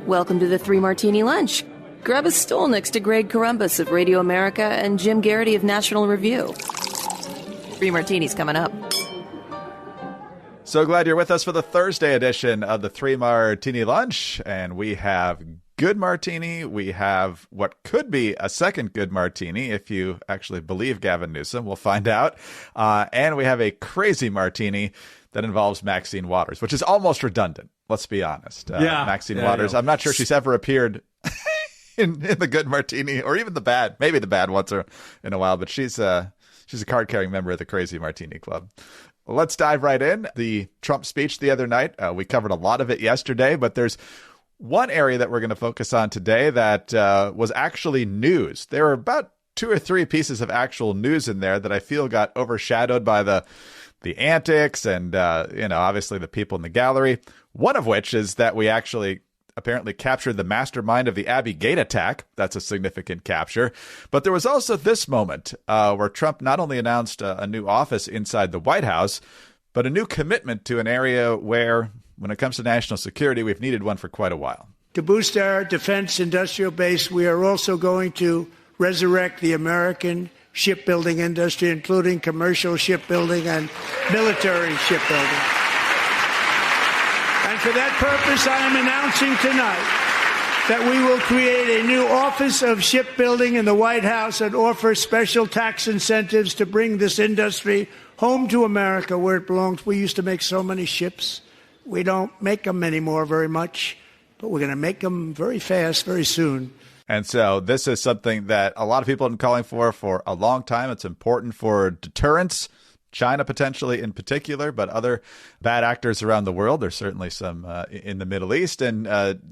Welcome to the Three Martini Lunch. Grab a stool next to Greg Columbus of Radio America and Jim Garrity of National Review. Three Martinis coming up. So glad you're with us for the Thursday edition of the Three Martini Lunch. And we have good martini. We have what could be a second good martini if you actually believe Gavin Newsom. We'll find out. And we have a crazy martini that involves Maxine Waters, which is almost redundant. Let's be honest. Maxine Waters. I'm not sure she's ever appeared in the good martini or even the bad. Maybe the bad once in a while, but she's a card-carrying member of the Crazy Martini Club. Let's dive right in. The Trump speech the other night, we covered a lot of it yesterday, but there's one area that we're going to focus on today that was actually news. There were about 2 or 3 pieces of actual news in there that I feel got overshadowed by the antics and, obviously the people in the gallery. One of which is that we actually apparently captured the mastermind of the Abbey Gate attack. That's a significant capture. But there was also this moment where Trump not only announced a new office inside the White House, but a new commitment to an area where, when it comes to national security, we've needed one for quite a while. To boost our defense industrial base, we are also going to resurrect the American shipbuilding industry, including commercial shipbuilding and military shipbuilding. And for that purpose, I am announcing tonight that we will create a new Office of Shipbuilding in the White House and offer special tax incentives to bring this industry home to America where it belongs. We used to make so many ships. We don't make them anymore very much, but we're going to make them very fast, very soon. And so this is something that a lot of people have been calling for a long time. It's important for deterrence, China potentially in particular, but other bad actors around the world. There's certainly some in the Middle East. And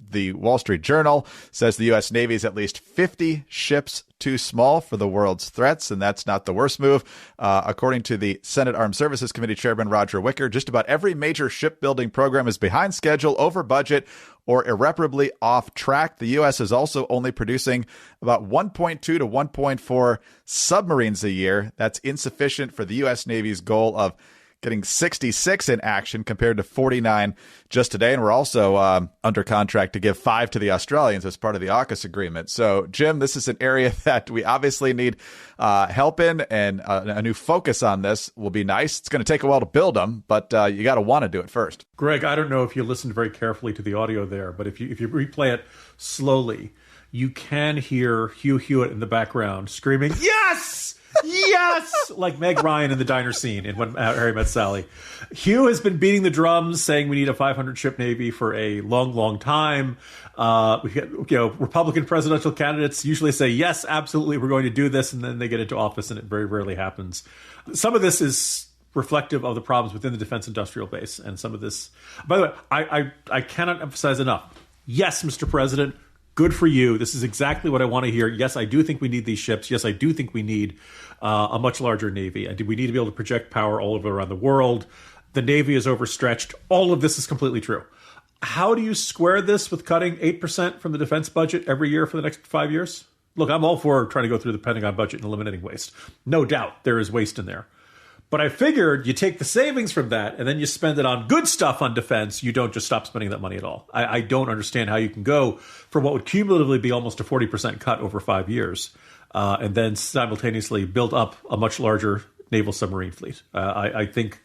the Wall Street Journal says the U.S. Navy is at least 50 ships too small for the world's threats, and that's not the worst move. According to the Senate Armed Services Committee Chairman Roger Wicker, just about every major shipbuilding program is behind schedule, over budget, or irreparably off track. The U.S. is also only producing about 1.2 to 1.4 submarines a year. That's insufficient for the U.S. Navy's goal of getting 66 in action compared to 49 just today. And we're also under contract to give 5 to the Australians as part of the AUKUS agreement. So, Jim, this is an area that we obviously need help in, and a new focus on this will be nice. It's going to take a while to build them, but you got to want to do it first. Greg, I don't know if you listened very carefully to the audio there, but if you replay it slowly, you can hear Hugh Hewitt in the background screaming, "Yes! Yes!" like Meg Ryan in the diner scene in When Harry Met Sally. Hugh has been beating the drums, saying we need a 500-ship Navy for a long, long time. We get, Republican presidential candidates usually say, yes, absolutely, we're going to do this, and then they get into office, and it very rarely happens. Some of this is reflective of the problems within the defense industrial base, and some of this... By the way, I cannot emphasize enough. Yes, Mr. President, good for you. This is exactly what I want to hear. Yes, I do think we need these ships. Yes, I do think we need a much larger Navy. And we need to be able to project power all over around the world. The Navy is overstretched. All of this is completely true. How do you square this with cutting 8% from the defense budget every year for the next 5 years? Look, I'm all for trying to go through the Pentagon budget and eliminating waste. No doubt there is waste in there. But I figured you take the savings from that and then you spend it on good stuff on defense. You don't just stop spending that money at all. I don't understand how you can go from what would cumulatively be almost a 40% cut over 5 years and then simultaneously build up a much larger naval submarine fleet. I think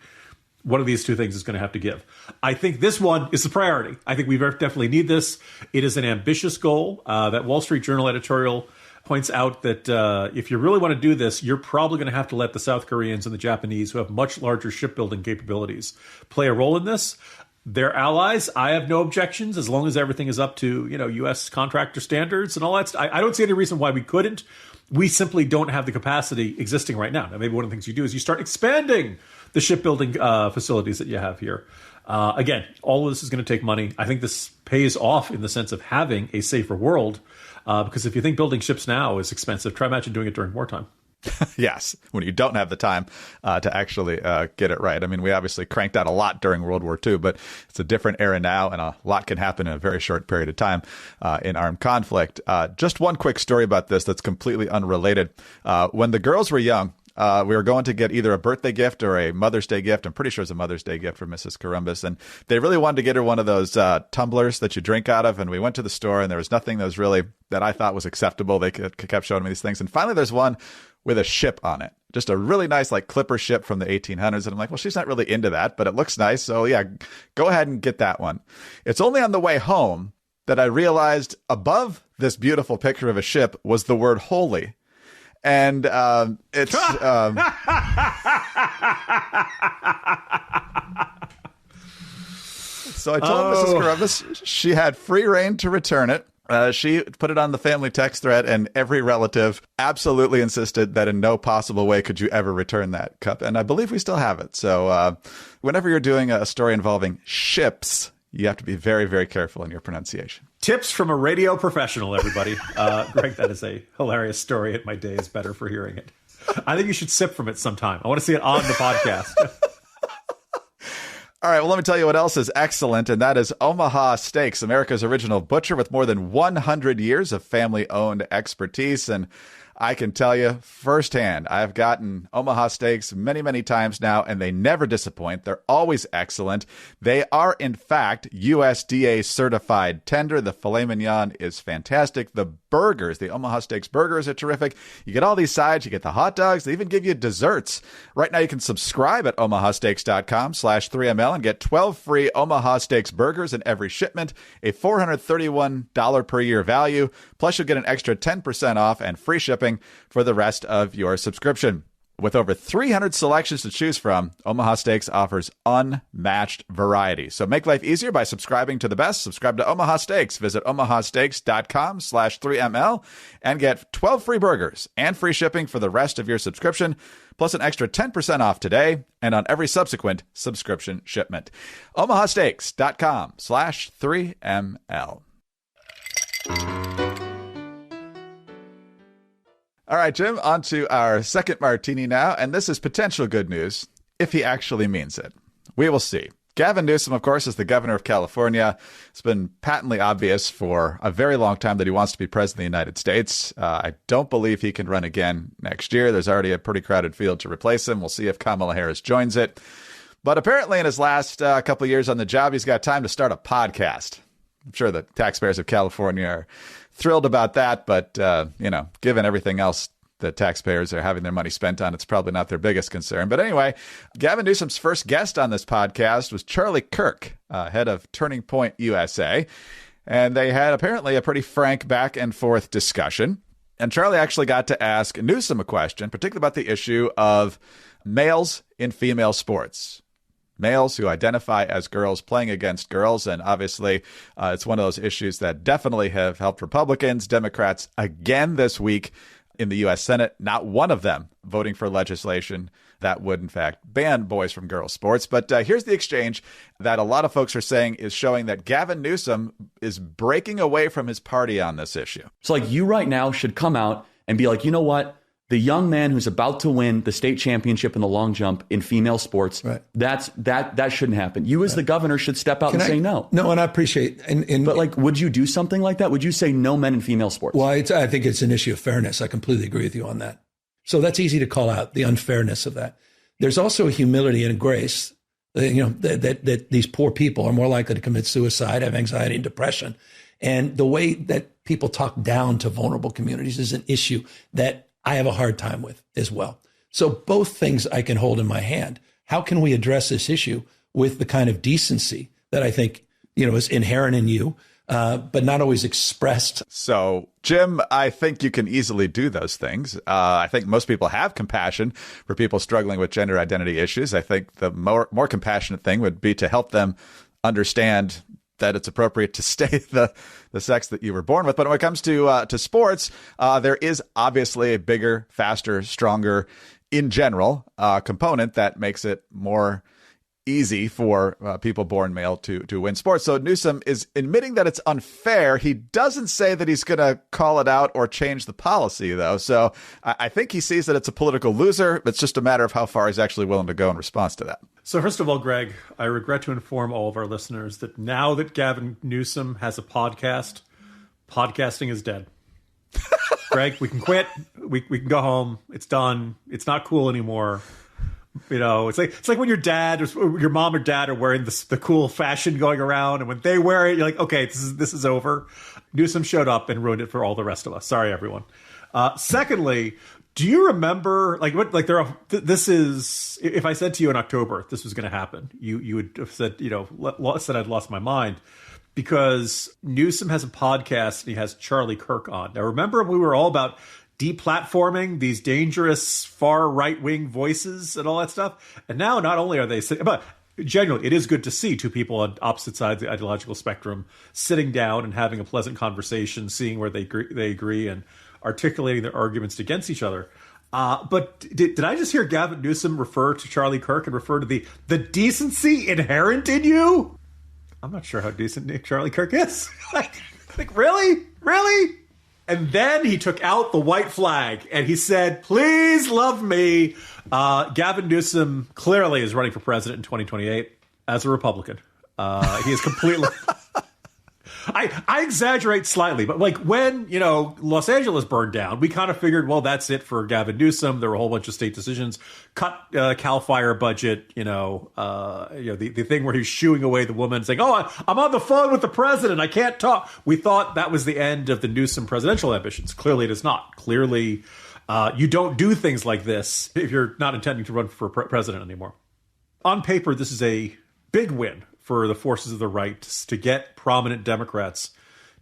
one of these two things is going to have to give. I think this one is the priority. I think we definitely need this. It is an ambitious goal. That Wall Street Journal editorial points out that if you really want to do this, you're probably going to have to let the South Koreans and the Japanese, who have much larger shipbuilding capabilities, play a role in this. They're allies. I have no objections as long as everything is up to, U.S. contractor standards and all that. I don't see any reason why we couldn't. We simply don't have the capacity existing right now. Now, maybe one of the things you do is you start expanding the shipbuilding facilities that you have here. Again, all of this is going to take money. I think this pays off in the sense of having a safer world. Because if you think building ships now is expensive, try imagine doing it during wartime. Yes, when you don't have the time to actually get it right. I mean, we obviously cranked out a lot during World War II, but it's a different era now, and a lot can happen in a very short period of time in armed conflict. Just one quick story about this that's completely unrelated. When the girls were young, We were going to get either a birthday gift or a Mother's Day gift. I'm pretty sure it's a Mother's Day gift for Mrs. Columbus. And they really wanted to get her one of those tumblers that you drink out of. And we went to the store, and there was nothing that was really that I thought was acceptable. They kept showing me these things. And finally, there's one with a ship on it. Just a really nice, like, clipper ship from the 1800s. And I'm like, well, she's not really into that, but it looks nice. So, yeah, go ahead and get that one. It's only on the way home that I realized above this beautiful picture of a ship was the word holy. And it's... So I told Mrs. Columbus she had free reign to return it. She put it on the family text thread, and every relative absolutely insisted that in no possible way could you ever return that cup. And I believe we still have it. So whenever you're doing a story involving ships, you have to be very, very careful in your pronunciation. Tips from a radio professional, everybody. Greg, that is a hilarious story, and my day is better for hearing it. I think you should sip from it sometime. I want to see it on the podcast. All right, well, let me tell you what else is excellent, and that is Omaha Steaks, America's original butcher with more than 100 years of family-owned expertise. And I can tell you firsthand, I've gotten Omaha Steaks many, many times now, and they never disappoint. They're always excellent. They are, in fact, USDA certified tender. The filet mignon is fantastic. The burgers, the Omaha Steaks burgers are terrific. You get all these sides. You get the hot dogs. They even give you desserts. Right now, you can subscribe at omahasteaks.com/3ML and get 12 free Omaha Steaks burgers in every shipment, a $431 per year value. Plus, you'll get an extra 10% off and free shipping for the rest of your subscription. With over 300 selections to choose from, Omaha Steaks offers unmatched variety. So make life easier by subscribing to the best. Subscribe to Omaha Steaks. Visit omahasteaks.com/3ML and get 12 free burgers and free shipping for the rest of your subscription, plus an extra 10% off today and on every subsequent subscription shipment. omahasteaks.com/3ML. All right, Jim, on to our second martini now, and this is potential good news if he actually means it. We will see. Gavin Newsom, of course, is the governor of California. It's been patently obvious for a very long time that he wants to be president of the United States. I don't believe he can run again next year. There's already a pretty crowded field to replace him. We'll see if Kamala Harris joins it. But apparently in his last couple of years on the job, he's got time to start a podcast. I'm sure the taxpayers of California are thrilled about that, but, given everything else the taxpayers are having their money spent on, it's probably not their biggest concern. But anyway, Gavin Newsom's first guest on this podcast was Charlie Kirk, head of Turning Point USA, and they had apparently a pretty frank back and forth discussion. And Charlie actually got to ask Newsom a question, particularly about the issue of males in female sports. Males who identify as girls playing against girls. And obviously, it's one of those issues that definitely have helped Republicans, Democrats again this week in the U.S. Senate. Not one of them voting for legislation that would, in fact, ban boys from girls' sports. But here's the exchange that a lot of folks are saying is showing that Gavin Newsom is breaking away from his party on this issue. So like you right now should come out and be like, you know what? The young man who's about to win the state championship in the long jump in female sports, right. that shouldn't happen. You as the governor should step out say no. No, and I appreciate but like, would you do something like that? Would you say no men in female sports? Well, I think it's an issue of fairness. I completely agree with you on that. So that's easy to call out, the unfairness of that. There's also a humility and a grace, that these poor people are more likely to commit suicide, have anxiety and depression. And the way that people talk down to vulnerable communities is an issue that I have a hard time with as well. So both things I can hold in my hand. How can we address this issue with the kind of decency that I think, is inherent in you, but not always expressed? So, Jim, I think you can easily do those things. I think most people have compassion for people struggling with gender identity issues. I think the more compassionate thing would be to help them understand that it's appropriate to stay the sex that you were born with. But when it comes to sports, there is obviously a bigger, faster, stronger, in general, component that makes it more easy for people born male to win sports. So Newsom is admitting that it's unfair. He doesn't say that he's going to call it out or change the policy, though. So I think he sees that it's a political loser. It's just a matter of how far he's actually willing to go in response to that. So first of all, Greg, I regret to inform all of our listeners that now that Gavin Newsom has a podcast, podcasting is dead. Greg, we can quit. we can go home. It's done. It's not cool anymore. You know, it's like when your dad or your mom or dad are wearing the cool fashion going around, and when they wear it, you're like, okay, this is over. Newsom showed up and ruined it for all the rest of us. Sorry, everyone. Secondly, do you remember this is, if I said to you in October this was going to happen, you would have said, said I'd lost my mind, because Newsom has a podcast and he has Charlie Kirk on. Now, remember we were all about deplatforming these dangerous far right-wing voices and all that stuff? And now not only are they sitting, but genuinely, it is good to see two people on opposite sides of the ideological spectrum sitting down and having a pleasant conversation, seeing where they agree and articulating their arguments against each other. But did I just hear Gavin Newsom refer to Charlie Kirk and refer to the decency inherent in you? I'm not sure how decent Charlie Kirk is. like, really? And then he took out the white flag and he said, please love me. Gavin Newsom clearly is running for president in 2028 as a Republican. He is completely... I exaggerate slightly, but like when, Los Angeles burned down, we kind of figured, well, that's it for Gavin Newsom. There were a whole bunch of state decisions, cut Cal Fire budget, the thing where he's shooing away the woman saying, oh, I'm on the phone with the president. I can't talk. We thought that was the end of the Newsom presidential ambitions. Clearly, it is not. Clearly, you don't do things like this if you're not intending to run for president anymore. On paper, this is a big win for the forces of the right to get prominent Democrats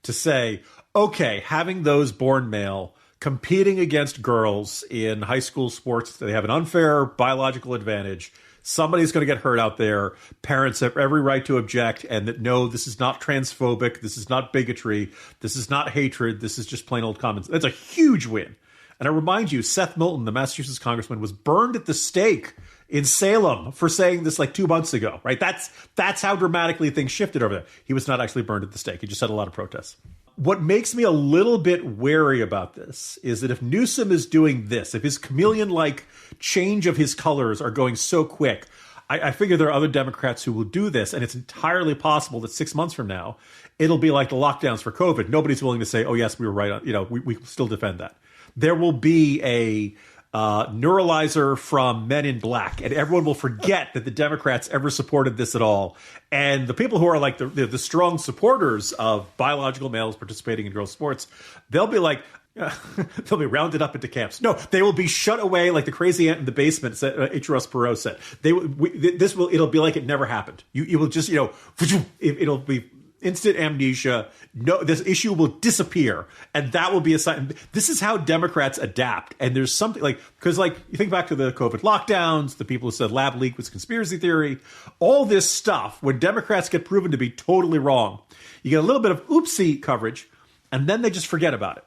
to say, okay, having those born male competing against girls in high school sports, they have an unfair biological advantage. Somebody's going to get hurt out there. Parents have every right to object, and that, no, this is not transphobic. This is not bigotry. This is not hatred. This is just plain old common sense. That's a huge win. And I remind you, Seth Moulton, the Massachusetts congressman, was burned at the stake in Salem for saying this like 2 months ago, right? That's how dramatically things shifted over there. He was not actually burned at the stake. He just had a lot of protests. What makes me a little bit wary about this is that if Newsom is doing this, if his chameleon-like change of his colors are going so quick, I figure there are other Democrats who will do this, and it's entirely possible that 6 months from now, it'll be like the lockdowns for COVID. Nobody's willing to say, oh, yes, we were right. We still defend that. There will be a neuralizer from Men in Black, and everyone will forget that the Democrats ever supported this at all. And the people who are like the strong supporters of biological males participating in girls' sports, they'll be like, they'll be rounded up into camps. No, they will be shut away like the crazy ant in the basement. H. Ross Perot said, it'll be like it never happened. You will just, it'll be instant amnesia. No, this issue will disappear, and that will be a sign. This is how Democrats adapt. And there's something because you think back to the COVID lockdowns, the people who said lab leak was conspiracy theory, all this stuff. When Democrats get proven to be totally wrong, you get a little bit of oopsie coverage, and then they just forget about it.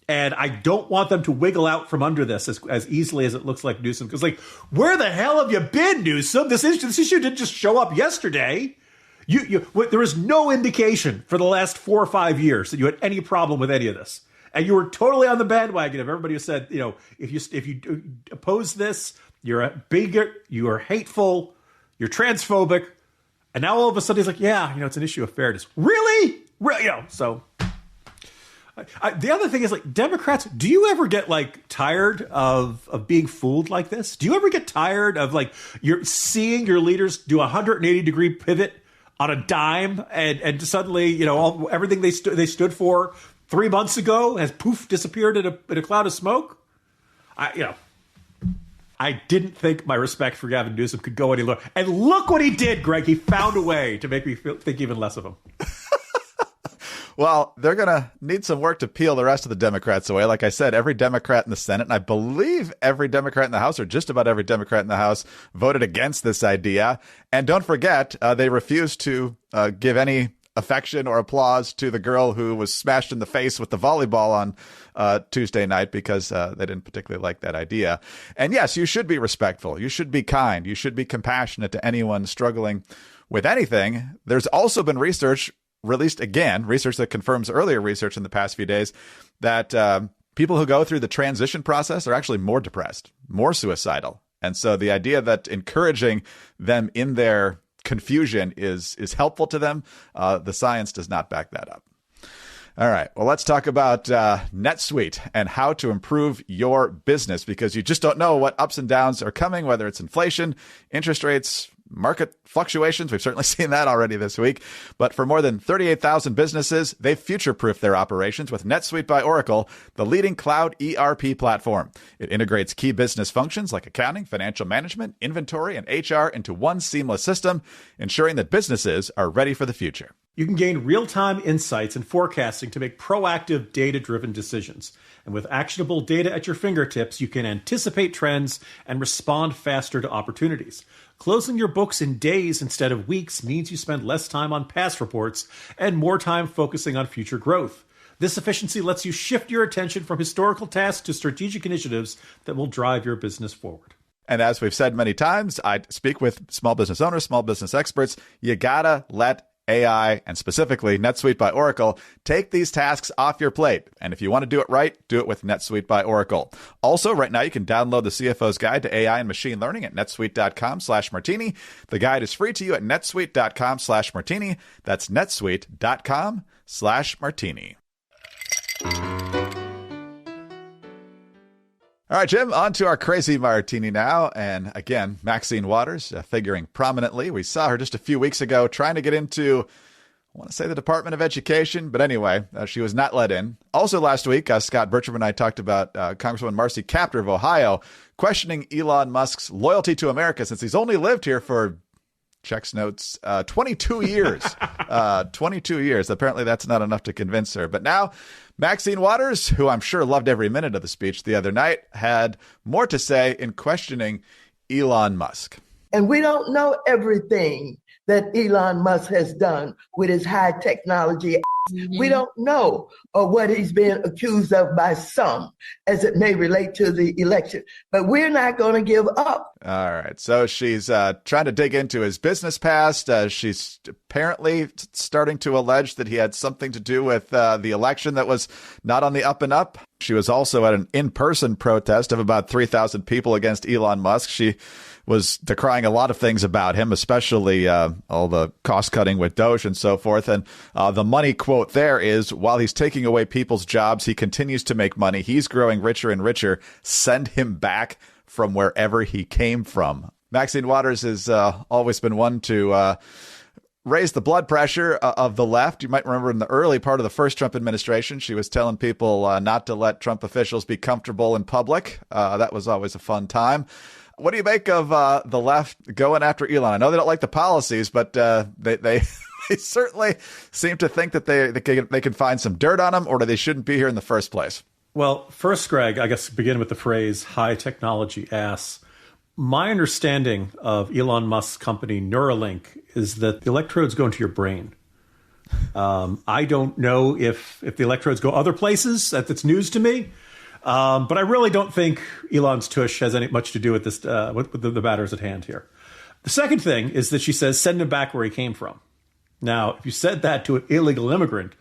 And I don't want them to wiggle out from under this as easily as it looks like Newsom. Because where the hell have you been, Newsom? This issue didn't just show up yesterday. There is no indication for the last 4 or 5 years that you had any problem with any of this, and you were totally on the bandwagon of everybody who said, if you oppose this, you're a bigot, you are hateful, you're transphobic, and now all of a sudden he's like, yeah, it's an issue of fairness. Really? So. The other thing is, Democrats, do you ever get tired of being fooled like this? Do you ever get tired of you're seeing your leaders do a 180-degree pivot on a dime, and suddenly, everything they stood for 3 months ago has poof disappeared in a cloud of smoke? I didn't think my respect for Gavin Newsom could go any lower. And look what he did, Greg. He found a way to make me think even less of him. Well, they're going to need some work to peel the rest of the Democrats away. Like I said, every Democrat in the Senate, and I believe every Democrat in the House, or just about every Democrat in the House, voted against this idea. And don't forget, they refused to give any affection or applause to the girl who was smashed in the face with the volleyball on Tuesday night because they didn't particularly like that idea. And yes, you should be respectful. You should be kind. You should be compassionate to anyone struggling with anything. There's also been research released again, research that confirms earlier research in the past few days, that people who go through the transition process are actually more depressed, more suicidal. And so the idea that encouraging them in their confusion is helpful to them, the science does not back that up. All right. Well, let's talk about NetSuite and how to improve your business, because you just don't know what ups and downs are coming, whether it's inflation, interest rates, market fluctuations. We've certainly seen that already this week. But for more than 38,000 businesses, they've future-proofed their operations with NetSuite by Oracle, the leading cloud ERP platform. It integrates key business functions like accounting, financial management, inventory, and HR into one seamless system, ensuring that businesses are ready for the future. You can gain real-time insights and forecasting to make proactive, data-driven decisions. And with actionable data at your fingertips, you can anticipate trends and respond faster to opportunities. Closing your books in days instead of weeks means you spend less time on past reports and more time focusing on future growth. This efficiency lets you shift your attention from historical tasks to strategic initiatives that will drive your business forward. And as we've said many times, I speak with small business owners, small business experts. You gotta let AI, and specifically NetSuite by Oracle, take these tasks off your plate. And if you want to do it right, do it with NetSuite by Oracle. Also, right now, you can download the CFO's Guide to AI and Machine Learning at netsuite.com/martini. The guide is free to you at netsuite.com/martini. That's netsuite.com/martini. All right, Jim, on to our crazy martini now. And again, Maxine Waters figuring prominently. We saw her just a few weeks ago trying to get into, I want to say, the Department of Education. But anyway, she was not let in. Also last week, Scott Bertram and I talked about Congresswoman Marcy Kaptur of Ohio questioning Elon Musk's loyalty to America since he's only lived here for, checks notes, 22 years. 22 years. Apparently that's not enough to convince her. But now Maxine Waters, who I'm sure loved every minute of the speech the other night, had more to say in questioning Elon Musk. And we don't know everything that Elon Musk has done with his high technology. We don't know what he's being accused of by some as it may relate to the election. But we're not going to give up. All right. So she's trying to dig into his business past. She's apparently starting to allege that he had something to do with the election that was not on the up and up. She was also at an in-person protest of about 3,000 people against Elon Musk. She was decrying a lot of things about him, especially all the cost cutting with Doge and so forth. And the money quote there is, while he's taking away people's jobs, he continues to make money. He's growing richer and richer. Send him back from wherever he came from. Maxine Waters has always been one to raise the blood pressure of the left. You might remember in the early part of the first Trump administration, she was telling people not to let Trump officials be comfortable in public. That was always a fun time. What do you make of the left going after Elon? I know they don't like the policies, but they certainly seem to think that they can find some dirt on him, or that they shouldn't be here in the first place. Well, first, Greg, I guess begin with the phrase high technology ass. My understanding of Elon Musk's company Neuralink is that the electrodes go into your brain. I don't know if the electrodes go other places. That's news to me. But I really don't think Elon's tush has much to do with this, with the matters at hand here. The second thing is that she says, send him back where he came from. Now, if you said that to an illegal immigrant,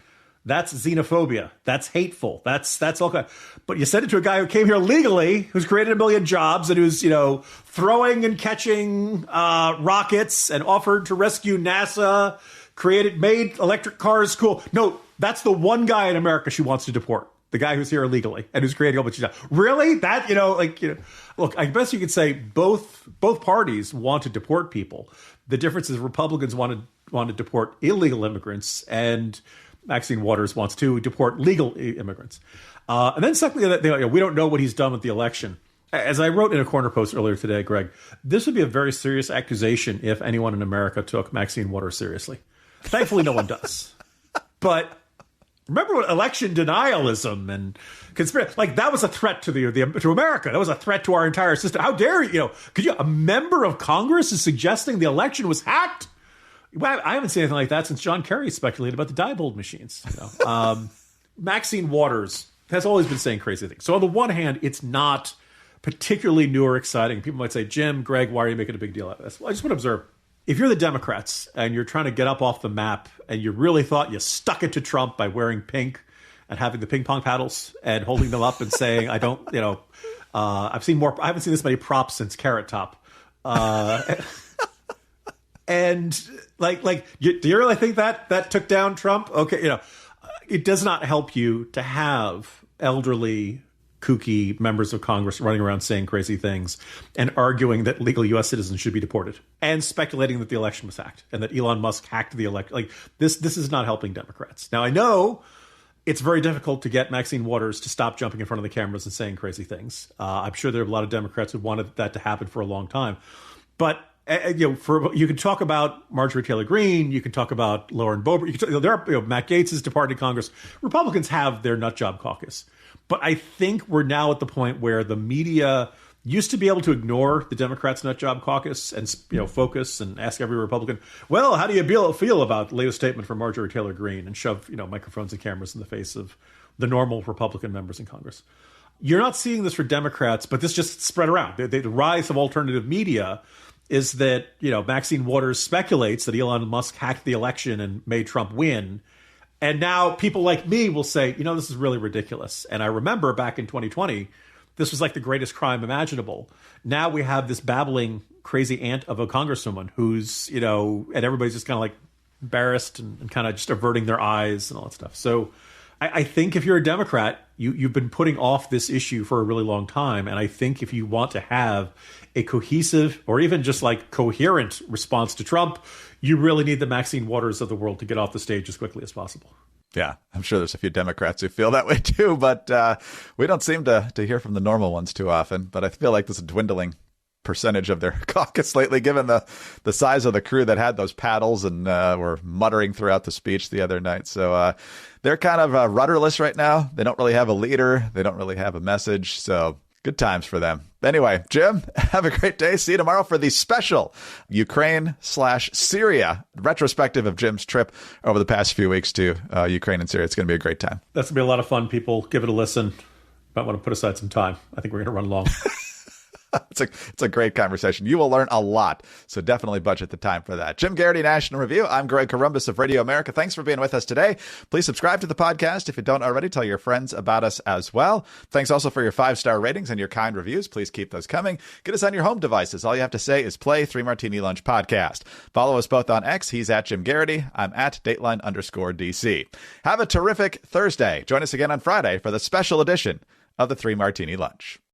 that's xenophobia. That's hateful. That's all kind. But you said it to a guy who came here legally, who's created 1 million jobs, and who's, throwing and catching rockets and offered to rescue NASA, made electric cars cool. No, that's the one guy in America she wants to deport. The guy who's here illegally and who's creating a whole bunch of jobs. Really? Look, I guess you could say both parties want to deport people. The difference is Republicans want to deport illegal immigrants, and Maxine Waters wants to deport legal immigrants. And then secondly, we don't know what he's done with the election. As I wrote in a corner post earlier today, Greg, this would be a very serious accusation if anyone in America took Maxine Waters seriously. Thankfully, no one does. But remember what election denialism and conspiracy, that was a threat to to America. That was a threat to our entire system. How dare you? A member of Congress is suggesting the election was hacked? I haven't seen anything like that since John Kerry speculated about the Diebold machines. Maxine Waters has always been saying crazy things. So on the one hand, it's not particularly new or exciting. People might say, Jim, Greg, why are you making a big deal out of this? Well, I just want to observe. If you're the Democrats and you're trying to get up off the map and you really thought you stuck it to Trump by wearing pink and having the ping pong paddles and holding them up and saying, I haven't seen this many props since Carrot Top. And do you really think that took down Trump? Okay, it does not help you to have elderly, kooky members of Congress running around saying crazy things and arguing that legal U.S. citizens should be deported and speculating that the election was hacked and that Elon Musk hacked the election. Like this is not helping Democrats. Now, I know it's very difficult to get Maxine Waters to stop jumping in front of the cameras and saying crazy things. I'm sure there are a lot of Democrats who wanted that to happen for a long time. But you can talk about Marjorie Taylor Greene, you can talk about Lauren Boebert, Matt Gaetz is departing Congress. Republicans have their nut job caucus. But I think we're now at the point where the media used to be able to ignore the Democrats' nut job caucus and focus and ask every Republican, well, how do you feel about the latest statement from Marjorie Taylor Greene, and shove microphones and cameras in the face of the normal Republican members in Congress. You're not seeing this for Democrats, but this just spread around. The rise of alternative media is that Maxine Waters speculates that Elon Musk hacked the election and made Trump win. And now people like me will say, this is really ridiculous. And I remember back in 2020, this was like the greatest crime imaginable. Now we have this babbling, crazy aunt of a congresswoman who's, and everybody's just kind of like embarrassed and kind of just averting their eyes and all that stuff. So I think if you're a Democrat, you've been putting off this issue for a really long time. And I think if you want to have a cohesive or even just like coherent response to Trump, you really need the Maxine Waters of the world to get off the stage as quickly as possible. Yeah, I'm sure there's a few Democrats who feel that way too, but we don't seem to hear from the normal ones too often. But I feel like there's a dwindling percentage of their caucus lately, given the size of the crew that had those paddles and were muttering throughout the speech the other night. So they're kind of rudderless right now. They don't really have a leader. They don't really have a message. So good times for them. Anyway, Jim, have a great day. See you tomorrow for the special Ukraine/Syria retrospective of Jim's trip over the past few weeks to Ukraine and Syria. It's going to be a great time. That's going to be a lot of fun, people. Give it a listen. Might want to put aside some time. I think we're going to run long. It's a great conversation. You will learn a lot, so definitely budget the time for that. Jim Garrity, National Review. I'm Greg Corombos of Radio America. Thanks for being with us today. Please subscribe to the podcast. If you don't already, tell your friends about us as well. Thanks also for your 5-star ratings and your kind reviews. Please keep those coming. Get us on your home devices. All you have to say is play 3 Martini Lunch podcast. Follow us both on X. He's at Jim Garrity. I'm at Dateline_DC. Have a terrific Thursday. Join us again on Friday for the special edition of the 3 Martini Lunch.